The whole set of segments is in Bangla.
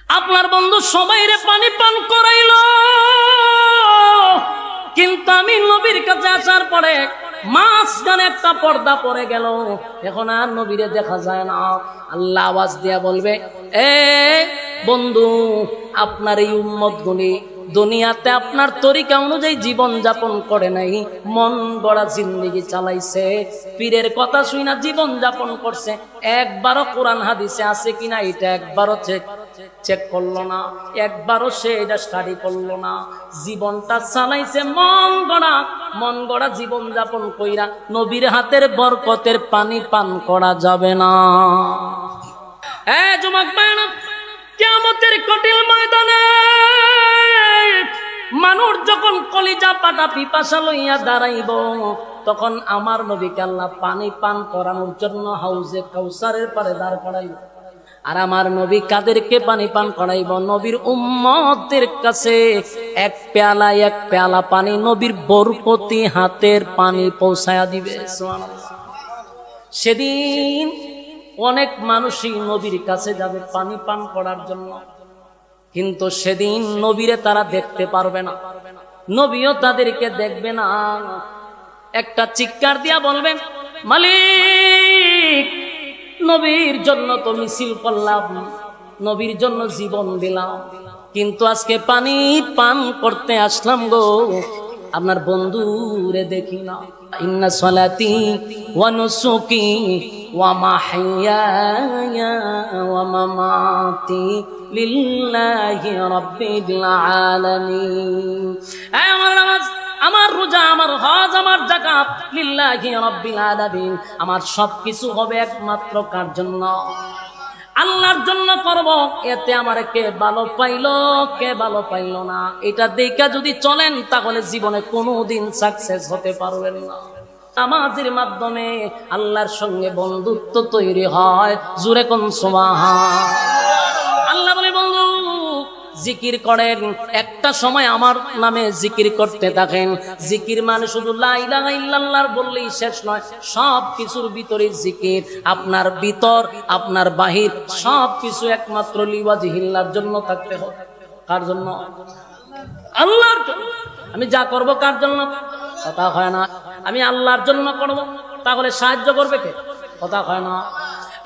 আপনার বন্ধু সবাইরে পানি পান করাইলো, কিন্তু আমি নবীর কাছে আসার পরে মাঝখানে একটা পর্দা পড়ে গেল, এখন আর নবীরে দেখা যায় না। আল্লাহ আওয়াজ দিয়া বলবে, এ বন্ধু, আপনার এই উম্মত গুলি দুনিয়াতে আপনার তরিকা অনুযায়ী জীবন যাপন করে নাই, মন গড়া জিন্দেগি চালাইছে, পীরের কথা শুনা জীবন যাপন করছে, একবারও কোরআন হাদিসে আছে কিনা এটা একবারও চেক করলো না, একবারও সে এটা স্টাডি করলো না। জীবনটা চালাইছে মন গড়া জীবন যাপন কইরা নবীর হাতের বরকতের পানি পান করা যাবে না। যুবক ভাইরা, কিয়ামতের কঠিন ময়দানে মানুষ যখন কলিজা পাটা পিপাসা লইয়া দাঁড়াইব, তখন আমার নবীকে আল্লাহ পানি পান করানোর জন্য হাউজে কাউসারের পারে দাঁড় করাইব। আর আমার নবী কাদেরকে পানি পান করাইব? নবীর উম্মতদের কাছে এক পেয়ালা পানি নবীর বরকতি হাতের পানি পৌঁছায়া দিবে। সুবহানাল্লাহ। সেদিন অনেক মানুষই নবীর কাছে যাবে পানি পান করার জন্য, কিন্তু সেদিন নবীরে তারা দেখতে পারবে না, নবীও তাদেরকে দেখবে না। একটা চিৎকার দিয়া বলবেন, মালিক, নবীর জন্য তো মিছিল করলাম, নবীর জন্য জীবন দিলাম, কিন্তু আজকে পানি পান করতে আসলাম গো, আপনার বন্ধুরে দেখি না। ইন্না সালাতি ওয়া নুসুকি ওয়া মাহইয়ায়া ওয়া মামাতি লিল্লাহি রাব্বিল আলামিন। আমার নামাজ, আমার রোজা, আমার হজ, আমার যাকাত লিল্লাহি রাব্বিল আলামিন। আমার সবকিছু হবে একমাত্র কার জন্য? আল্লাহর জন্য করব। এতে আমার কে ভালো পাইলো, কে ভালো পাইলো না, এটা দেখা যদি চলেন তাহলে জীবনে কোনোদিন সাকসেস হতে পারবেন না। নামাজের মাধ্যমে আল্লাহর সঙ্গে বন্ধুত্ব তৈরি হয়। জোরে কোন সুবহান। আল্লাহ বলে, বন্ধু জিকির করেন, একটা সময় আমার নামে জিকির করতে থাকেন। জিকির মানে শুধু লা ইলাহা ইল্লাল্লাহ বললেই শেষ নয়, সব কিছুর ভিতরে জিকির। আপনার ভিতর, আপনার বাহির সব কিছু একমাত্র লিওয়াজিহিল্লাহর জন্য থাকতে হবে। কার জন্য? আল্লাহর জন্য। আমি যা করব কার জন্য? কথা হয় না। আমি আল্লাহর জন্য করব, তাহলে সাহায্য করবে কে? কথা হয় না।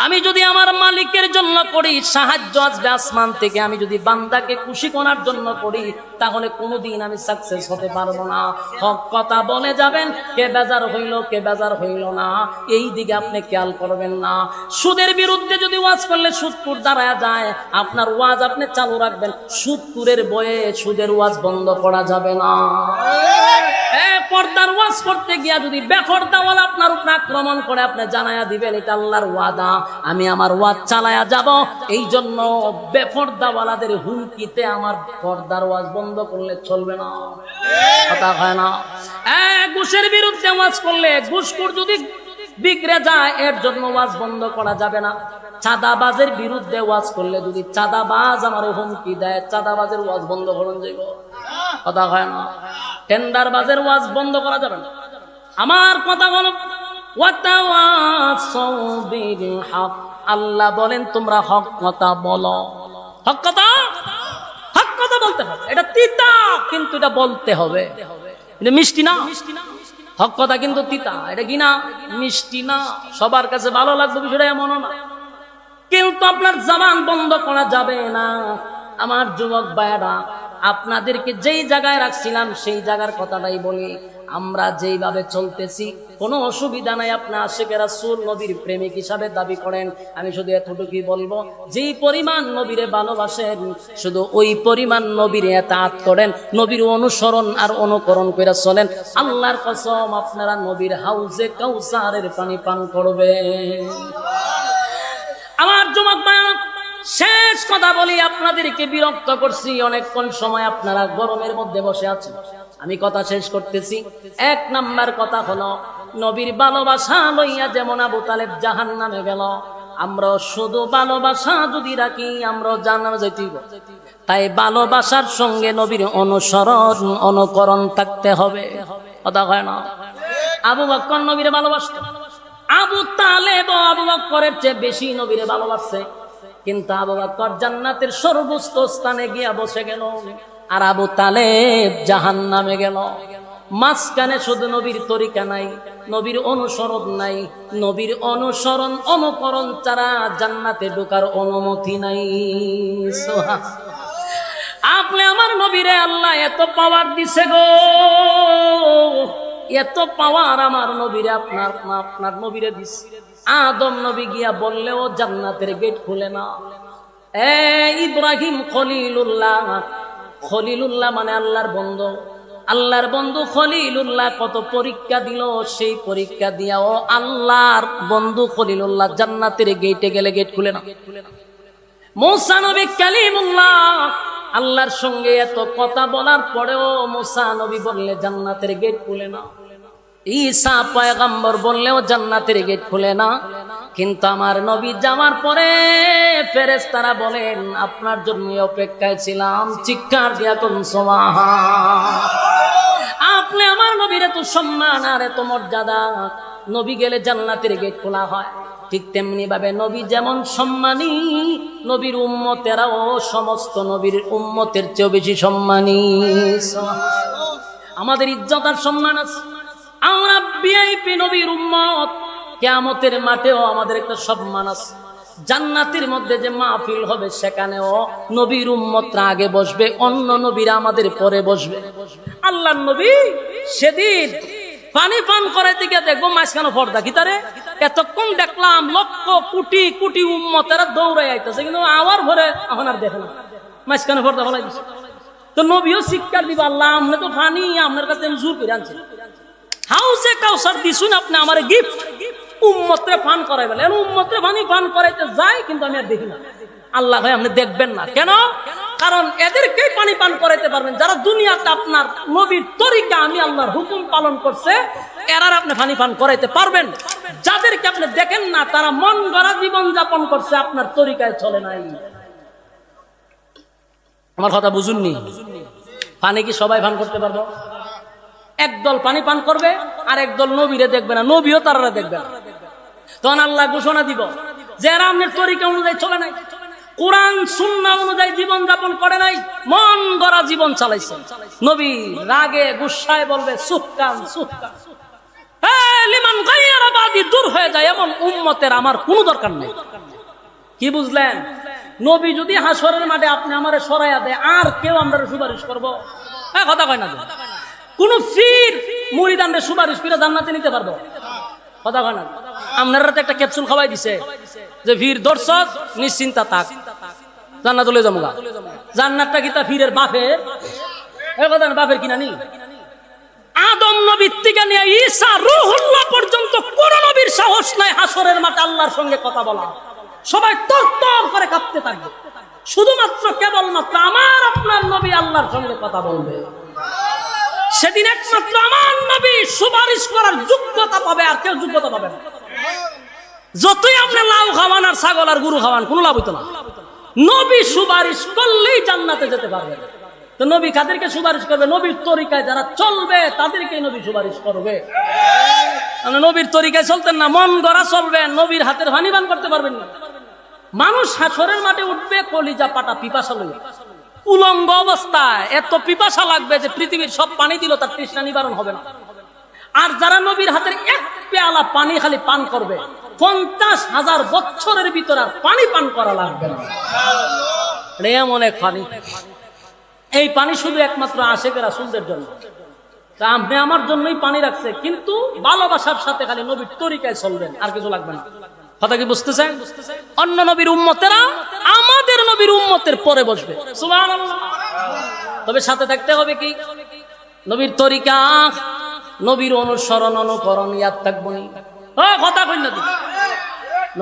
আমি যদি আমার মালিকের জন্য করি, সাহায্য আসবে আসমান থেকে। আমি যদি বান্দাকে খুশি করার জন্য করি, তাহলে কোনোদিন আমি সাকসেস হতে পারবো না। হক কথা বলে যাবেন, কে বেজার হইল, কে বেজার হইল না, এই দিকে আপনি খেয়াল করবেন না। সুদের বিরুদ্ধে যদি ওয়াজ করলে সুদখোর দাঁড়ায় যায়, আপনার ওয়াজ আপনি চালু রাখবেন। সুদখোরের বয়ে সুদের ওয়াজ বন্ধ করা যাবে না। পর্দার ওয়াজ করতে গিয়া যদি বেপরদাওয়ালা আপনার উপর আক্রমণ করে, আপনি জানায়া দিবেন এটা আল্লাহর ওয়াদা, আমি আমার ওয়াজ চালায়া যাব। এই জন্য বেপরদাওয়ালাদের হুমকিতে আমার পর্দার ওয়াজ বন্ধ করলে চলবে না। কথা হয় না। ঘুষের বিরুদ্ধে ওয়াজ করলে, ঘুষখোর যদি বিগড়ে যায়, এর জন্য ওয়াজ বন্ধ করা যাবে না। চাঁদাবাজের বিরুদ্ধে ওয়াজ করলে যদি চাঁদাবাজ আমার হুমকি দেয়, চাঁদাবাজের ওয়াজ বন্ধ করুন যাইব। কথা হয় না। টেন্ডারবাজের ওয়াজ বন্ধ করা যাবে না। আমার কথা হলো, ওয়াতাওয়াসাউ বিল হক। আল্লাহ বলেন তোমরা হক কথা বলো। হক কথা বলতে হবে। এটা তিতা, কিন্তু এটা বলতে হবে। এটা মিষ্টি না। হক কথা কিন্তু তিতা। এটা কি না? মিষ্টি না। সবার কাছে ভালো লাগবে বিষয়টা এমন না, কিন্তু আপনার জবান বন্ধ করা যাবে না। আমার যুবক ভাইরা, আপনাদেরকে যেই জায়গায় রাখছিলাম সেই জায়গার কথাটাই বলি। আমরা যেইভাবে চলতেছি কোনো অসুবিধা নাই। আপনি আশিকে রাসূল, নবীর প্রেমিক হিসাবে দাবি করেন। আমি শুধু এতটুকুই বলবো, যেই পরিমাণ নবীরে ভালোবাসেন, শুধু ওই পরিমাণ নবীরে ইতাআত করেন, নবীর অনুসরণ আর অনুকরণ করে চলেন। আল্লাহর কসম, আপনারা নবীর হাউজে কাউসারের পানি পান করবেন। আমার যুবক ভাইরা, শেষ কথা বলি, আপনাদেরকে বিরক্ত করছি অনেকক্ষণ সময়, আপনারা গরমের মধ্যে বসে আছেন। আমি কথা শেষ করতেছি। এক নাম্বার কথা হলো, নবীর ভালোবাসা লইয়া যেমন আবু তালেব জাহান্নামে গেল, আমরা শুধু ভালোবাসা যদি রাখি, আমরা জান্নাতে যাইতেইব। তাই ভালোবাসার সঙ্গে নবীর অনুসরণ অনুকরণ থাকতে হবে। কথা হয় না। আবু বকর নবীরে ভালোবাসতেন। আবু তালেব আবু বকরের চেয়ে বেশি নবীরে ভালোবাসছে। কিন্তু আবু বকর জান্নাতের সর্বোচ্চ স্থানে গিয়া বসে গেল, আর আবু তালেব জাহান্নামে গেল। মাঝখানে শুধু নবীর তরিকা নাই, নবীর অনুসরণ নাই, নবীর অনুসরণ অনুকরণ ছাড়া জান্নাতে ঢোকার অনুমতি নাই। আপনি আমার নবীরে আল্লাহ এত পাওয়ার দিছে গো, এত পাওয়ার আমার নবীরে আপনার নবীরে দিছে। আদম নবী গিয়া বললেও জান্নাতের গেট খুলে না। ইব্রাহিম খলিলুল্লাহ, খলিলুল্লাহ মানে আল্লাহর বন্ধু, আল্লাহর বন্ধু খলিলুল্লাহ কত পরীক্ষা দিল, সেই পরীক্ষা দিয়াও আল্লাহর বন্ধু খলিলুল্লাহ জান্নাতের গেটে গেলে গেট খুলে না। মুসা নবী কালিমুল্লাহ, আল্লাহর সঙ্গে এত কথা বলার পরেও মুসা নবী বললে জান্নাতের গেট খুলে না। ঈসা পয়গম্বর বললেও জান্নাতের গেট খুলে না। কিন্তু আমার নবী যাওয়ার পরে ফেরেশতারা বলেন আপনার জন্য অপেক্ষায় ছিলাম, চিৎকার দিয়া কোন সুবহান। আপনি আমার নবীর এত সম্মান আর এত মর্যাদা, নবী গেলে জান্নাতের গেট খোলা হয়। ঠিক তেমনি ভাবে নবী যেমন সম্মানী, নবীর উম্মতেরাও সমস্ত নবীর উম্মতের চেয়েও বেশি সম্মানী। আমাদের ইজ্জত আর সম্মান আছে, আমরা ভিআইপি নবীর উম্মত। কিয়ামতের মাঠেও আমাদের একটা সম্মান আছে। জান্নাতের মধ্যে যে মাহফিল হবে সেখানেও নবীর উম্মতরা আগে বসবে, অন্য নবীরা আমাদের পরে বসবে। আল্লাহর নবী সেদিন পানি পান করাইতে গিয়ে দেখবো মাঝখানে পর্দা কি তারে, এতক্ষণ দেখলাম লক্ষ কোটি কোটি উম্মতেরা দৌড়াই আইতেছে, কিন্তু আমার ঘরে এখন আর দেখে না, মাঝখানে পর্দা ফলাই দিচ্ছে। তো নবীও শিক্ষা দিবা, আল্লাহ আপনি তো পানি আপনার কাছে জোর করে আনছেন, হাউসে কাউসার দিছুন আপনি আমার গিফট, উম্মতে পান করাই বলে, উম্মতে পানি পান করাইতে যায় কিন্তু আমি আর দেখি না। আল্লাহ ভাই আপনি দেখবেন না কেন? কারণ এদেরকেই পানি পান করাইতে পারবেন যারা দুনিয়াতে আপনার নবীর তরিকা আমি আল্লাহর হুকুম পালন করছে, এরার আপনি পানি পান করাইতে পারবেন। যাদেরকে আপনি দেখেন না তারা মন গড়া জীবন যাপন করছে, আপনার তরিকায় চলে নাই। আমার কথা বুঝুননি? পানি কি সবাই পান করতে পারবো? একদল পানি পান করবে আর একদল নবীরে দেখবে না, নবীও তারা দেখবে না। তখন আল্লাহ ঘোষণা দিব যে এরা আপনার তরিকা অনুযায়ী চলে নাই, কোরআন সুন্নাহ অনুযায়ী জীবন যাপন করে নাই, মন গড়া জীবন চালাইছে। নবী রাগে গুসায় বলবে সুফকান সুফকান, লিমান গায়রা বাদি, দূর হয়ে যায় এমন উম্মতের আমার কোনো দরকার নেই। কি বুঝলেন? নবী যদি হাসরের মাঠে আপনি আমারে সরাইয়া দেয়, আর কেউ আমরা সুপারিশ করবো? কথা কয় না। কোন ফির মুরিদানরে সুপারিশ করে জান্নাতে নিতে পারবো? কথা কয় না। আপনারা তো একটা ক্যাপসুল খাওয়াই দিছে যে ফির দর্শক নিশ্চিন্তা থাক, জান্নাত চলে যাবো। জান্নাতটা কি তা ফিরের বাপের? কথা না, বাপের কিনা নি। আদম নবীর থেকে নিয়ে ঈসা রূহুল্লাহ পর্যন্ত কোন নবীর সাহস নাই হাসরের মাঠে আল্লাহর সঙ্গে কথা বলা। সবাই তরতর করে কাঁপতে থাকবে, শুধুমাত্র কেবলমাত্র আমার আপনার নবী আল্লাহর সঙ্গে কথা বলবে। সেদিন একমাত্র আমার নবী সুপারিশ করার যোগ্যতা পাবে, আর কেউ যোগ্যতা পাবে না। যতই আপনি লাউ খাওয়ান আর ছাগল আর গরু খাওয়ান, কোনো লাভ হইতো না। নবী সুপারিশ করলেই জান্নাতে যেতে পারবে। তো নবী কাদেরকে সুপারিশ করবে? নবীর তরিকায় যারা চলবে তাদেরকে নবী সুপারিশ করবে। নবীর তরিকায় চলতেন না, মন গড়া চলবেন, নবীর হাতের পানি পান করতে পারবেন না। মানুষ হাসরের মাঠে উঠবে কলিজা পাটা পিপাসা লইয়া, উলঙ্গ অবস্থায়, এত পিপাসা লাগবে যে পৃথিবীর সব পানি দিল তার তৃষ্ণা নিবারণ হবে না। আর যারা নবীর হাতের এক পেয়ালা পানি খালি পান করবে, 50,000 বছরের ভিতর আর পানি পান করা লাগবে না। এমন এক পানি, এই পানি শুধু একমাত্র আশিক রাসূলদের জন্য। তা আপনি আমার জন্যই পানি রাখছে, কিন্তু ভালোবাসার সাথে খালি নবীর তরিকায় চলবেন, আর কিছু লাগবে না। কথা কি বুঝতেছেন? অন্য নবীর উম্মতেরা আমাদের নবীর উম্মতের পরে বসবে, সুবহানাল্লাহ। তবে সাথে থাকতে হবে কি? নবীর তরিকা, নবীর অনুসরণ অনুকরণ, ইয়াদ থাকবো নি? কথা কই না,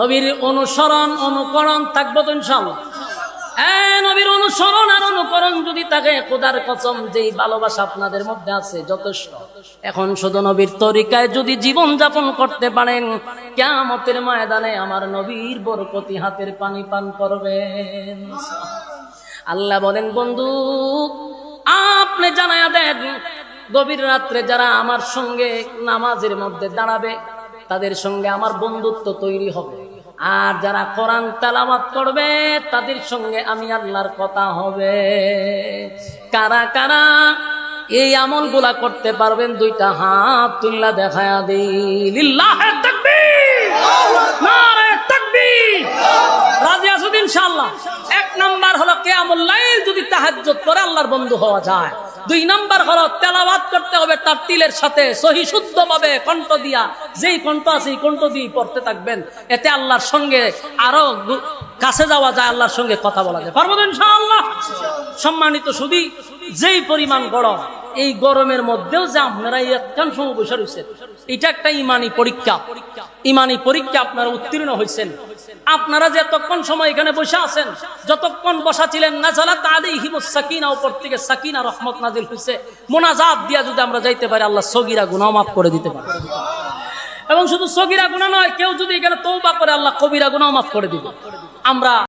নবীর অনুসরণ অনুকরণ থাকবো তো ইনশাআল্লাহ। নবীর অনুসরণ আর অনুকরণ যদি থাকে, খোদার কসম যেই ভালোবাসা আপনাদের মধ্যে আছে যথেষ্ট। এখন শুধু নবীর তরিকায় যদি জীবন যাপন করতে পারেন, কিয়ামতের ময়দানে আমার নবীর বরকতি হাতের পানি পান করবেন। আল্লাহ বলেন, বন্ধু আপনি জানায়া দেন, গভীর রাত্রে যারা আমার সঙ্গে নামাজের মধ্যে দাঁড়াবে তাদের সঙ্গে আমার বন্ধুত্ব তৈরি হবে। আর যারা কোরআন তেলাওয়াত করবে তাদের সঙ্গে আমি আল্লাহর কথা হবে। কারা কারা এই আমলগুলা করতে পারবেন? দুইটা হাত তুললা দেখায়া দিই। লিল্লাহে তাকবীর, নারে তাকবীর। রাজি আছেন ইনশাআল্লাহ? এক নাম্বার হলো কিয়ামুল লাইল যদি তাহাজ্জুদ করে আল্লাহর বন্ধু হওয়া যায়। দুই নাম্বার হলো তেলাওয়াত করতে হবে তার তিলের সাথে সহি শুদ্ধভাবে কণ্ঠ দিয়া, যেই কণ্ঠ আছে এই কণ্ঠ দিয়ে পড়তে থাকবেন। এতে আল্লাহর সঙ্গে আরো কাছে যাওয়া যায়, আল্লাহর সঙ্গে কথা বলা যায়। পারবো ইনশাআল্লাহ? সম্মানিত শুধু যেই পরিমাণ গরম, এই গরমের মধ্যেও যে আপনারা একখান সময় বসে রয়েছেন, এটা একটা ইমানি পরীক্ষা। ইমানি পরীক্ষা আপনারা উত্তীর্ণ হয়েছেন। আপনারা যে এতক্ষণ সময় এখানে বসে আছেন, যতক্ষণ বসা ছিলেন, নাযালাত আলাইহিমুস সাকিনা, উপর থেকে সাকিনা রহমত নাজিল হয়েছে। মোনাজাত দিয়া যদি আমরা যাইতে পারি, আল্লাহ সগীরা গুনাহ মাফ করে দিতে পারে। এবং শুধু সগীরা গুনাহ নয়, কেউ যদি এখানে তওবা করে আল্লাহ কবিরা গুনাহ মাফ করে দিবে। আমরা